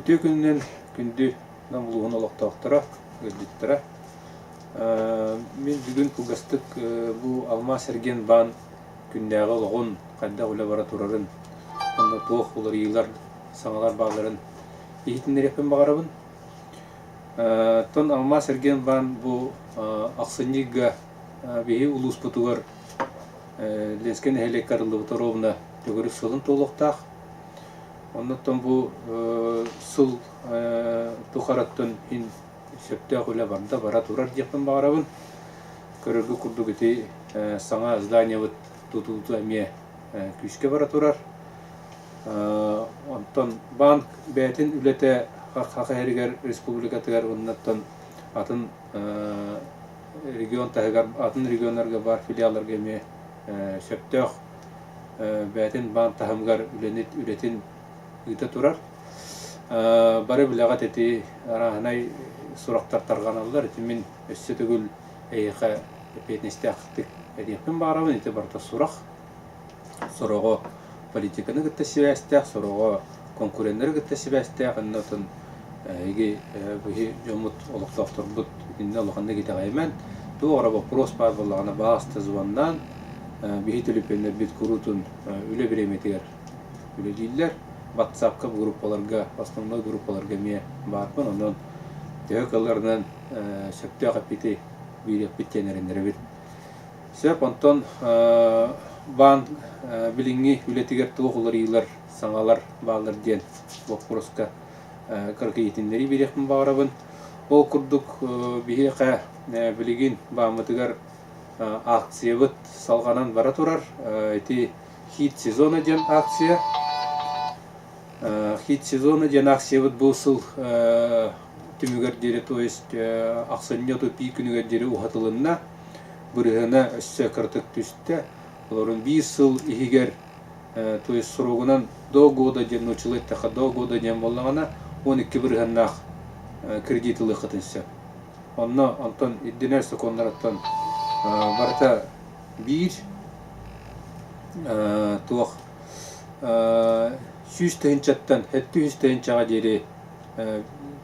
Үтө күннен күнді намылуын олықтақтыра, гөлдеттіра. Мен бүгін күгістік бұл алма серген бан күндәғы олығын қайда ұлы бара тұрарын. Онда тоқ олар иылар, саңалар бағларын егітіндер еппен бағарабын. Тон алма серген бан бұл ақсынеге бейі ұлыс бұтығар ленскен әлек қарылы бұтыр обына төгірі сылын толықтақ. Оннаттан бұл сыл тұқараттан ин сөптәқ үлі барда бара тұрар деппен бағарабын. Көріргі күрді көте саңа здания бұт тұтылды әме күшке бара тұрар. Онтан банк бәтін үлеті қақы әрігер республикатығар оннаттан атын регион тағығар, атын регионларға бар филиаларға әме сөптәқ бәтін банк тағымғар үлетін үйті тұрар. Бары білағат әті арағынай сұрақтар тарғаналар. Әті мен өссе түгіл әйіқі петнесте ақықтық әдеппен бағарабын. Әті барда сұрақ. Сұрағы политиканы күтті себәстәқ, сұрағы конкуренттері күтті себәстәқ. Әннатын әйге бұхи жомыт олықтақтыр бұд үкінде олықында кете ғаймен. Туғыра вопрос бар болағына бағасты звандан бейі түліпенлер бет күрутын үлі біреметігер үлі дейлер. WhatsApp-ка группаларға, основной группаларға ме барпын, онын тәуік аларынан сөпті қапеті бейрек біттенеріндері бір. Сөп, онтон бан біліңі үлетігер тұғылар ейлер, саңалар бағылар ден вопроска қырқы етіндері бейрекпін бағарабын. Ол күрдік бейеқа білігін бағымытығар акция бұд салғанан бара тұрар. Әті хит сезона ден акция. Хит сезона ден акция бұд бұл сыл түмігердері, то есть ақсаннету пей күнігердері ұғатылынна бұрығына өссі қыртық түсті. Оларын 5 сыл егер, то есть сұрғынан до года ден ұчылы әттіға до года ден болағына 12 бұрығыннақ кредитілі қытынсы. Онтан едденер секундараттан барта 1 туақ 100 тәйінчаттан 700 тәйінчаға дері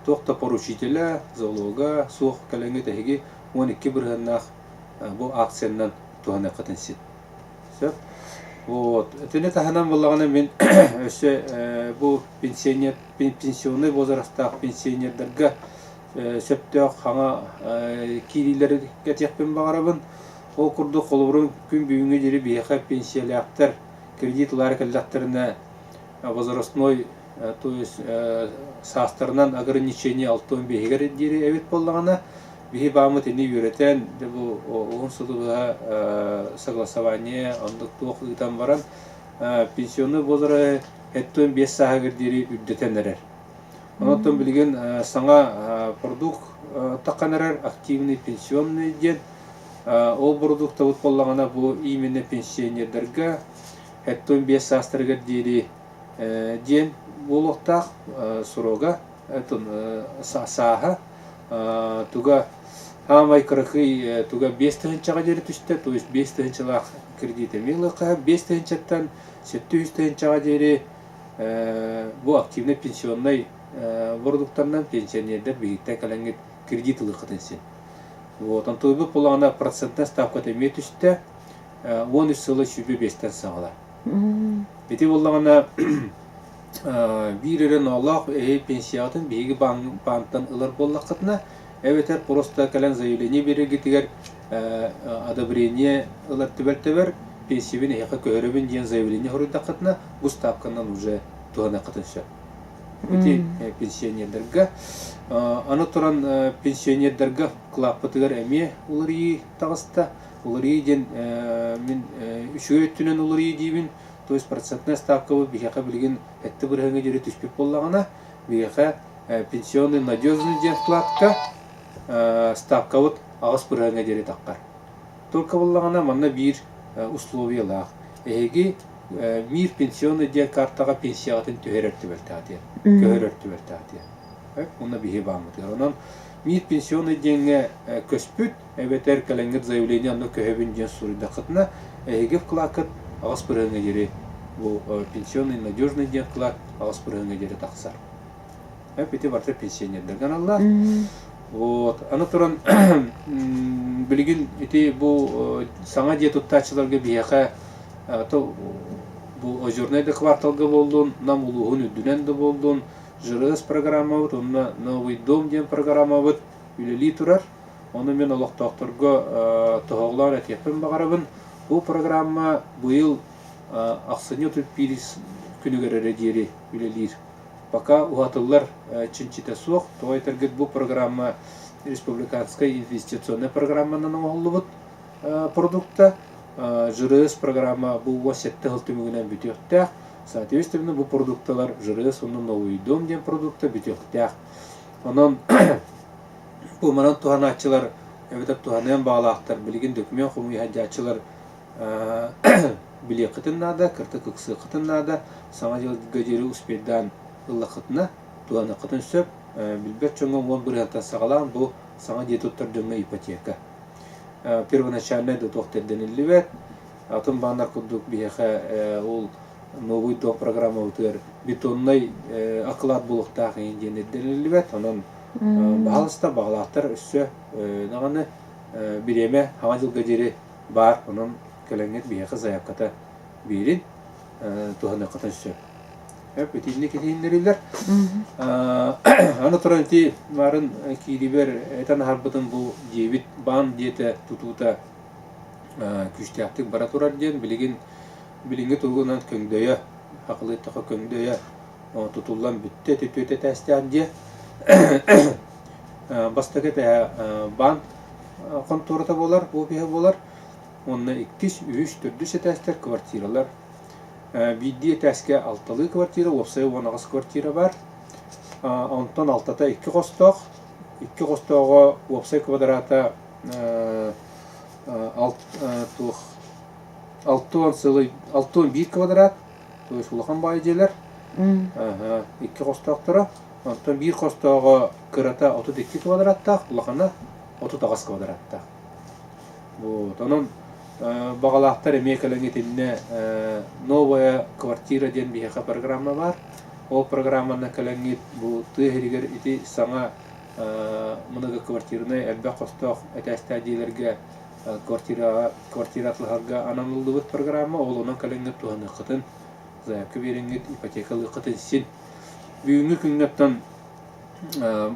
тоқта поручителя, залога, суық кәліңгі тәйге 12 бірғаннақ бұл акцияннан туғана қытынсы. Өтіне тағынан болағына мен өсі бұл пенсионный возрастақ пенсионердерге сөптіғ қаңа кейлілері кәтекпен бағарабын. Ол күрді қолыбырын күн бүйінге дері бейіға пенсиялияқтар кредитлары кәлдақтарына возрастной, то есть састарынан ограничение 6-15 дері әвет болағына бейі бағымыт әне үйретен оғын сұлыға согласование андықты оқығыдан баран пенсионный возрасты 7-5 сағығыр дері үддетен әрер. Онаттан білген саңа продукт таққан әрер, активный пенсионный ден. Ол продукт табыт болағына бұл именно пенсионердерге 7-5 састырғыр дері ден болуқтақ сұрауға саға туға хамай қырықы туға 5 тығыншаға дері түсті, то есть 5 тығыншалақ кредиті мейліққа 5 тығыншаттан 700 тығыншаға дері бұл активный пенсионный продукттарынан пенсионердер бейітті кәләңгет кредитілі қытынсы. Антойбы болағына процентна ставка тәме түсті 13 сылы шүбе 5-тен саңыла. Беті болағына бір ерін олақ пенсиятын бейгі банктан ұлар болақ қытына әветер просто кәлән заявление берергетігер одобрение ұлар түбәр-түбәр пенсиявен әйқа көрібін ден заявление құрыда қытына бұл ставканнан уже туғана қытыншы. Беті пенсионердерге аны тұран пенсионердерге қылаппытығар әме ұлар ей тағыста ұлар ейден мен үшіге өттінен ұлар ей дейбін. То есть процентная ставка бейіға білген әтті бірғанға жері түспеп болағына бейіға пенсионный надежный ден вкладка ставка ағыз бірғанға жері таққар. Только болағына манна бір условиялақ. Әйге мир пенсионный ден картаға пенсияғатын төхер өрті бәрті атия. Оны бейі бағымытығар. Онан мир пенсионный денге көспүт, әбетер кәләңгір заявление анны көйебін ден сұрыда қытына әйге вкладкат ағыз бірғанға жері бұл пенсионный надежный ден вклад ағыз бірғанға жері тақсар. Эти бартер пенсионердерген аллар. Вот. Аны туран билигин ити бу саңа дие туттачыларга бияка то бу ожурнайда кварталга болдун, нам улугун үдүнен да болдун, жырыс программа бут, онна новый дом ден программа бут, үлели турар. Оны мен олоқтоқторго тоғылар әтеппен бағарабын. Бу программа быйыл ақсыне өтіп бирис күнігерері дері үлелер. Пока уатылар чинчите соқ, тоғай тәргет бу программа республиканская инвестиционная программанын оғылы бұд продукта. Жырыс программа бу 87 ғылтымығынан бүтіқтәқ. Соответственно, бу продукталар жырыс, оның новый дом ден продукта бүтіқтәқ. Онын бу манан туғанатчылар, әбетіп туғанайын бағалақтар, білген дөкімен құмый хаджатчылар біле қытыннада, кірті күксі қытыннада, саңа жылға жері успейдан ұлы қытына, туғаны қытын сөп, білбет чоңын 11 ғалтан сағалаған бұл саңа детуттар дөңі ипотека. Первоначальный до тоқтерден ілівет, атын бағанар күдік бейхе ол новый дом программа өтер, бетонный ақылат болуқтағы енденеден ілівет, онын бағалыста бағалақтар үсі нағаны біреме хама жылға жері бар, оның кәләңет бейхе заявката берін туғаны қытын үсі. Өтейінне кетейіндерілер. Аны тұран те марын кейдебер әтан харбытын бұл дебит бан деті тұтуыта күштіяқтық бара тұрар ден, білінгі тұрғынан көңдөйі, ақылеттіқі көңдөйі тұтулан бүтті төтөте тәстіян де. Бастығы бан конторыта болар, обеге болар. Онына 2-3-4 тәстер квартиралар. Бидде тәске 6-лы квартира, опсай 10-ағыз квартира бар. Онтан 6-та 2 қостақ. 2 қостағы опсай квадрата 6-1 квадрат. То есть улақан бай желер. 2 қостақ тұры. Онтан 1 қостағы кырата 32 квадраттақ, улақана 30 квадраттақ. Онын бағалақтар емекалаңетінне новая квартира ден бейхе программа бар. Ол программаны калаңет бұл түйгерігер еті саңа мұнығы квартираны әлбә қостақ әтәсті әдейлерге квартиратлығарға ананылды бұд программа. Ол онан калаңет туғаны қытын, заявка беріңет, ипотекалы қытын сен. Бүйінгі күнгеттен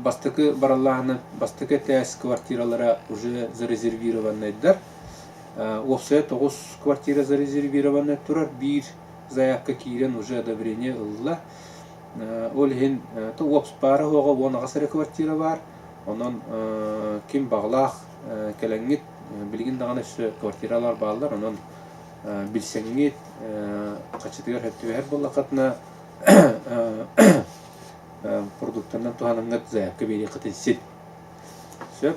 бастықы бараллағаны, бастықы тәс квартиралара уже зарезервированныйдар. Опция 9 квартира зарезервированная турар, бир заявка кирен уже одобрение ылла. Олген то опс пара оға 10 ғасыры квартира бар. Онан кем бағлақ кәләңет білген дағаны үсі квартиралар бағалар. Онан білсәңет қачытығар әптігер болақатына продуктарынан туғаныңғат заявка бері қытын сет. Сөп.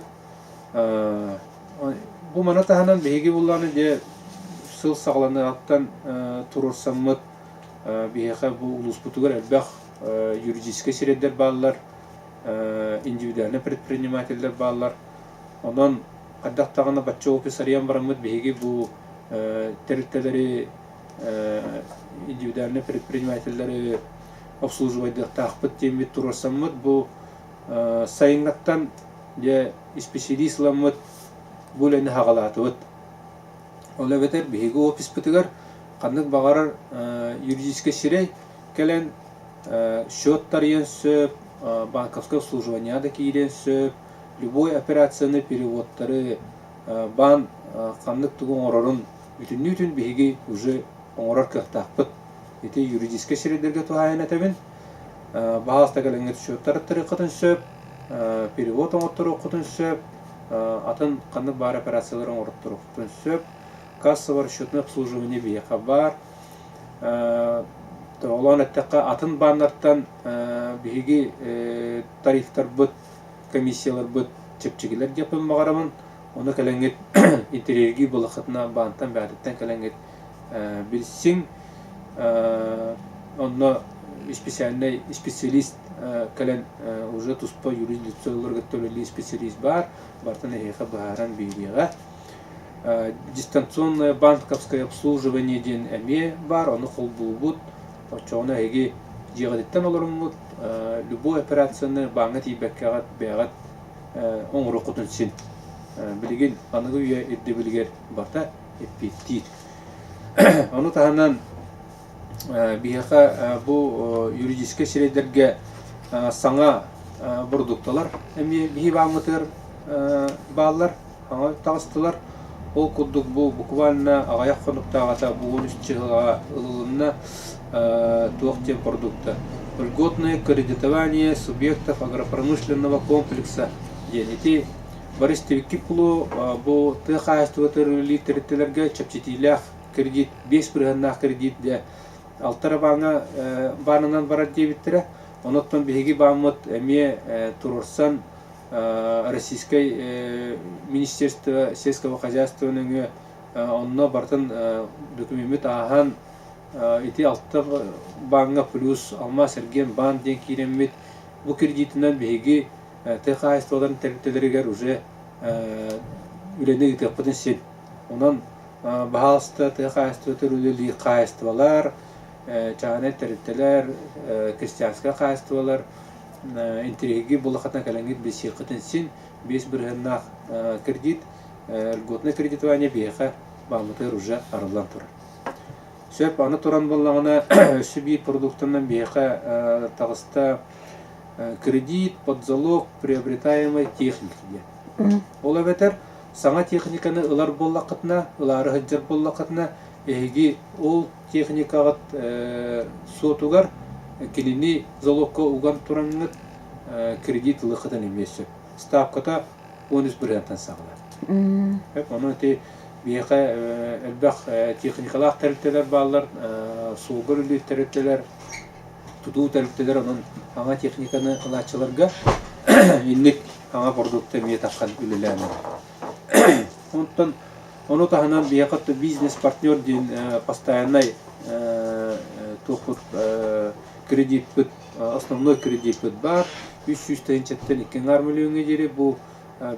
Бұл мана тағынан бейге болғаны де сыл сағланы аттан тұрырсамыд бейге бұл ұлыс бұтығыр әлбәқ юридический середдер балылар, индивидуальный предпринимательдер балылар. Онан қаддақтағына батча опис ариян барамыд бейге бұл тәріттелері индивидуальный предпринимательдері обслуживайды тақпыт тембет тұрырсамыд бұл сайыңғаттан де специалистламыд бөлені хағалаты бұд. Ола бетер бейгі опис бұтығар қандық бағарар юридический сирей кәлен счеттар ен сөп, банковское обслуживание да кейден сөп, любой операцияны переводтары бан қандық тұғын орарын бүтін бейгі уже оңырар кіқтақпыд. Еті юридический сирейдерге тұғайын әтәбін. Бағалықта кәленгет счеттар ұттары қытын сөп, перевод оңыттары қытын сөп, атын қандық бар операцияларын орыттыру құтын сөп, кассовар счетный обслуживание бейқа бар. Олан әттіққа атын баннарттан бейге тарифтар бұд, комиссиялар бұд, чепчігілер депін мағарамын. Оны кәләңгет интерьерге бұлықытына бантан бәдіттен кәләңгет білсің. Оны специалист кәлән уже туспа юрисдикцияларға төлелі специалист бар, бартан әйеға бағаран бейбеға. Дистанционное банковское обслуживание ден әме бар, оны қол бұл бұд. Çoğuna hegi жиғадеттен оларымыз любой операцияны баңы тейбәккәғат бәғат оңыры құтын сен білген анығы үйе едді білгер барта еппеттейді. Оны тағынан бияқа бұл юридическе середерге саңа продукталар әме бейі баңытыр балалар аңа тағыстылар. Ол күрдік бұл буквально ағаяқ қонықтағата бұл 13 жылға ылылына туақтен продукта. Льготное кредитование субъектов агропромышленного комплекса. Ети Борис-Тевики пулу бұл тыхайстватыр литеретелерге чапчетилях кредит, 5 бірғаннақ кредит де алтара бағынан барад дебіттірі. Оноттан беги бамыт әме турорсан Российской Министерство сельского хозяйства онно бартын документ ахан ити алты банга плюс алма серген бан ден киремет бу кредитинен беги тхайстводан терителерге уже үлене гитеппен сен онан баалста тхайство терүлли кайствалар чане терителер крестьянская кайствалар интереги булахатна калангит бесиқатын син 5 бірғаннақ кредит льготное кредитование беха бамытыр уже арылан тур. Сөп аны туран боллагына сөби продуктынан беха тагыста кредит под залог приобретаемой техники. Ола бетер саңа техниканы ылар боллакытна, ылары хыджар боллакытна эги ол техникагат сотугар келини залогка уган турангыт кредит лыхытын емесі. Ставката 13%-тан сағылар. Оны те бейқа әлбәқ техникалақ тәріптелер балар, суғыр үлі тәріптелер, тұту тәріптелер, оның аңа техниканы ылачыларға иннік аңа продукты метаққан үліләмір. Оны тағынан бейқатты бизнес-партнер дейін постоянный тоқыт кредит бүт, основной кредит бүт бар, 300-тен 2 миллионға жері бұл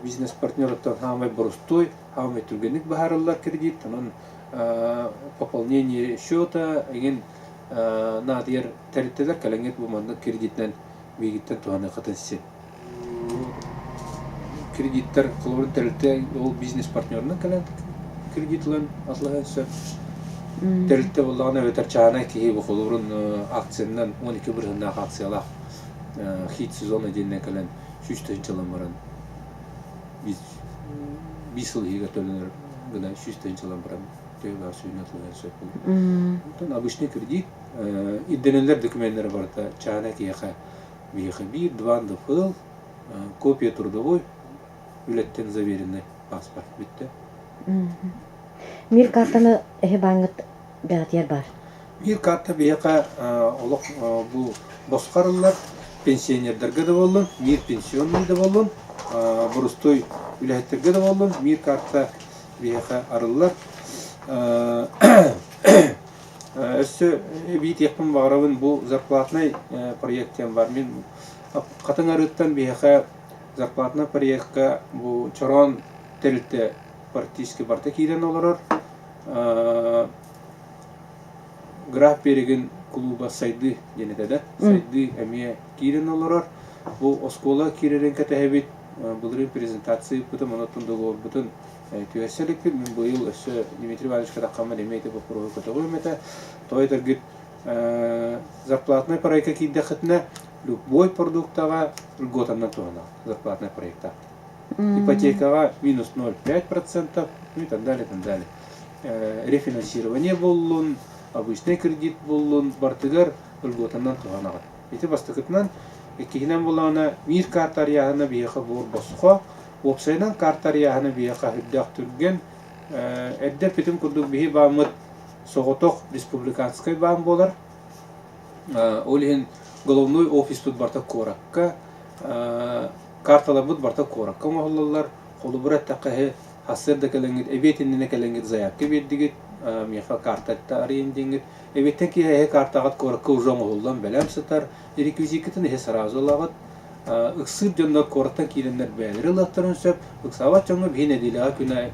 бизнес-партнераттан хамай бұрыстой, хамай түргенік бағарылар кредит, оның пополнение счета, еген надияр тәріттелер кәләңет бұманды кредиттен бейгіттен туғаны қытын сен. Кредиттер қылырын тәрітті ол бизнес-партнерінің кәләң кредитлен атылған сөп. Тәрітті болағына өтір чағына кейі бұқылырын акциянынан 12 бірғынақ акциялақ хит сезона дейінен кәлән 300 жылын бұрын. 5 жыл егер төлінер ғына 300 жылын бұрын тәуға сүйін атылған сөп бұл. Обычный кредит, идденелер документтері барда чағына кейіға 1-2 дфл, копия трудовой, үлеттен заверенный паспорт бітті. Мир картаны баңыт бәғатер бар? Мир карта бейқа олық бұл босқарылар, пенсионердерге де болын, мир пенсионный де болын, бұрыстой үләттерге де болын, мир карта бейқа арылар. Өсі бейт еқпін бағырауын бұл зарплатный проекттен бар. Мен қатын арыттан бейқа зарплатный проектқа бұл чорон тәрілті практически барта кейден оларар. Граф береген клуба сайды денетеді. Сайды әме кейден оларар. Бұл оскола кейден кәтәхебет бұлырын презентация бұтын, мұнаттың доғыр бұтын түйәселікті. Мен бұйыл өсі Дмитрий Иванович қадаққамын әмейті бұл құрығы көтіғі өметі. Той тәргіт зарплатный проекта кейді қытына любой продуктаға льготаннан туғана зарплатный проекта. Ипотекаға минус 0,5% и так далее, так далее. Рефинансирование болуын, обычный кредит болуын, бартыгар льготаннан туғанаға. Еті бастықытынан, еккегінен болағына мир картар яғына бейіқі бор босуға, опсайынан картар яғына бейіқі хүддақ түрген, әддер петім күрдік бейі бамыд соғытоқ республиканскай бам болар. Олеген головной офис тут барта коракка, карталар бұд барта коракка мағылалар, қолы бұр әттаққы хасырда кәліңгіт, әбетініне кәліңгіт заякка бердігіт, меха картатта арайын деңгіт, әбеттен ке картағат коракка ұжан ғолдан бәләм сытар, реквизикетін сразу лағыт, ұқсыр жонда кораттан кейленлер бәлірі лақтарын сөп, ұқсават жоңы бей неделіға күні,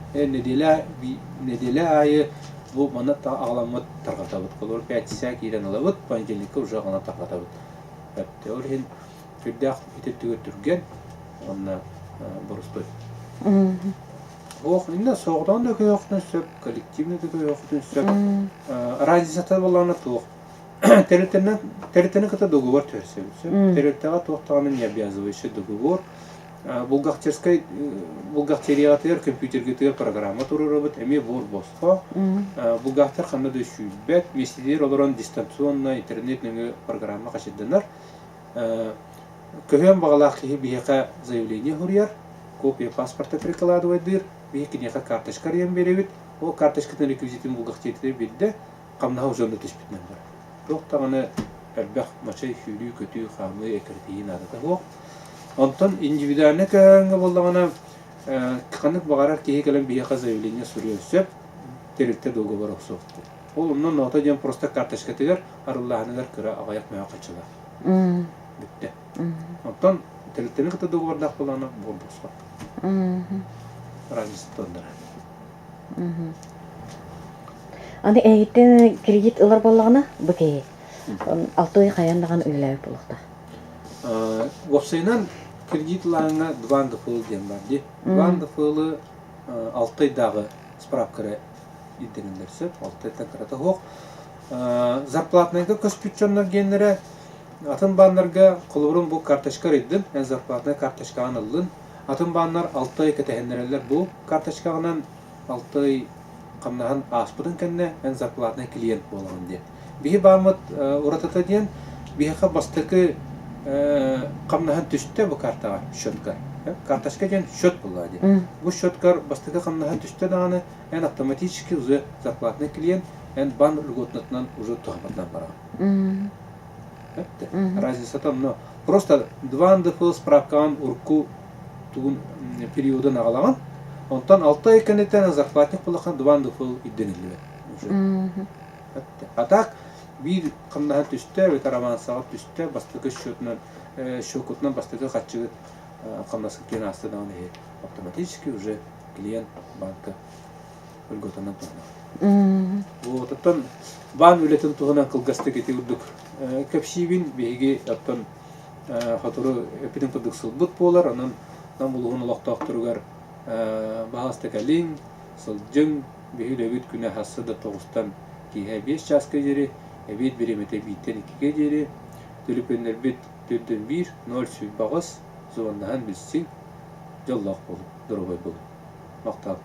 неделі айы бу мана та аламат таргатабыт колор 5 кирен алабыт понедельникке уже гана таргатабыт. Әпте ол хин күрдәк итеп түрген онна борустой. Ох, инде соғдан да көйөктөн сөп, коллективный да көйөктөн сөп. Разисата болана тук. Территориальный это договор терсем. Территориальный туктаган не обязывающий договор. Булгахтериятер компьютергетер программа туры робот эми бор боско. Булгахтер ханна да шүбет, местедер олорон дистанционно интернетный программа кашыдынар. Көһөн багалак бияка заявление хурьяр, копия паспорта прикладывайдыр, бияка карточка рем беребит, о карточканы реквизитин булгахтериятер бидде, камна ужонда түспүтмөн бар. Тоқтағаны әлбәқ мачай хүлі көтүй қамы әкіртейін адыда оқ. Онтан индивидуальны кәңі болдағана қанық бағарар кейі кәлім бияқа заявление сүрген сөп, теректе доғы бар оқсоқты. Ол оннан нота ден просто карточка тегер, арыллағанылар кірі ағаяқ мәя қачылар. Бітті. Онтан теректені қыта доғы бардақ болағана бол босқа. Разница тондыра. Аны әйттен кредит ылар боллағына бүкейі. Алтой қаянлаған үйләй болықта. Вопсайнан кредитларына дванды фыл ден бар. Дванды фылы алтайдағы справкары идденіндер сөп, алтайдан қарата хоқ. Зарплатнайға көспүтчонлар генлері атын банларға қолыбырын бұл карточкар иддін, ән зарплатнай карточкаған ылын. Атын банлар алтай кәтәхендерелер бұл карточкағынан алтай қамнаған аспыдың кәнне ән зарплатный клиент болған де. Бихи бамыт уратата ден, бихиға бастықы қамнаған түсті бұл картаға шөткар. Карташқа ден шөт болға де. Бұл шөткар бастықы қамнаған түсті дағаны ән автоматически уже зарплатный клиент ән бан үлготнатынан уже тұғапатынан бараған. Разница там, но просто дванды фыл справкаған урку туғын периодын ағалаған, онтан 6 ай кәнеттен зарплатник болған дванды фыл идденілі. А так, bir қымнаға түсті, ветераман сағат түсті, бастығы шөкутынан бастығы қатшығы қымнасы кен астыдан автоматически уже клиент банка үлготанан тұрмақ. Оттан бан үлетін тұғынан қылғасты кете үрдік. Көпшейбін бейге аттан қатыры өпінің тұрдық сылбыт болар, анан бұлығын ұлақтақ тұрғар бағасты кәлін, сылжың, бейгіл өбіт күні хасы да 9-тан кейе 5 жасқа жері, әбет беремете биттен 2-ге жері, төліпендер бет 4-1, 0 сүйт бағыз, зуаннаған білсің, жоллақ болып, дұрғай болып. Мақтап.